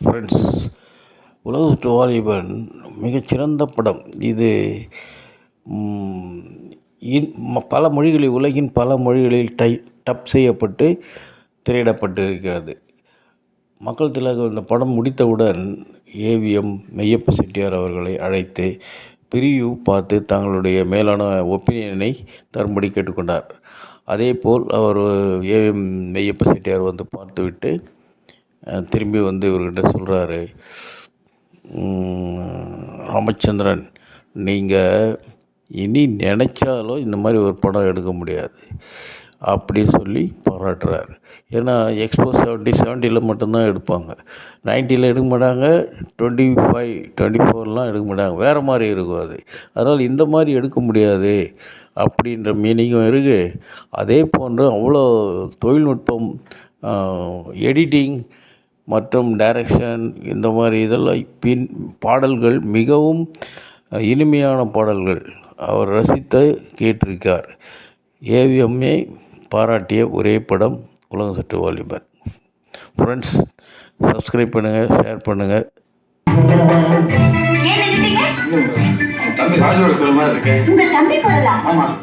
Friends, உலக வாலிபன் மிகச்சிறந்த படம் இது. பல மொழிகளில், உலகின் பல மொழிகளில் டப் செய்யப்பட்டு திரையிடப்பட்டிருக்கிறது. மக்கள் திலகம் இந்த படம் முடித்தவுடன் ஏவிஎம் மெய்யப்ப செட்டியார் அவர்களை அழைத்து பிரிவ்யூ பார்த்து தங்களுடைய மேலான ஒப்பீனியனை தரும்படி கேட்டுக்கொண்டார். அதேபோல் அவர் ஏவிஎம் மெய்யப்ப செட்டியார் வந்து பார்த்துவிட்டு திரும்பி வந்து இவர்கிட்ட சொல்கிறாரு, ராமச்சந்திரன், நீங்கள் இனி நினச்சாலும் இந்த மாதிரி ஒரு படம் எடுக்க முடியாது அப்படின்னு சொல்லி பாராட்டுறாரு. ஏன்னா எக்ஸ்போ 70 மட்டும்தான் எடுப்பாங்க, 90 எடுக்க மாட்டாங்க, 25 24 எடுக்க மாட்டாங்க, வேறு மாதிரி இருக்கும் அது. அதனால் இந்த மாதிரி எடுக்க முடியாது அப்படின்ற மீனிங்கும் இருக்குது. அதே போன்று அவ்வளோ தொழில்நுட்பம், எடிட்டிங் மற்றும் டைரக்ஷன், இந்த மாதிரி இதெல்லாம் பாடல்கள் மிகவும் இனிமையான பாடல்கள், அவர் ரசித்து கேட்டிருக்கார். ஏவிஎம்ஏ பாராட்டிய ஒரே படம் உலகம் சுற்றும் வாலிபன். ஃப்ரெண்ட்ஸ், சப்ஸ்கிரைப் பண்ணுங்கள், ஷேர் பண்ணுங்கள். தம்பி ராஜோட பேர் மாதிரி இருக்கு. உங்க தம்பி போடலாம். ஆமாம்.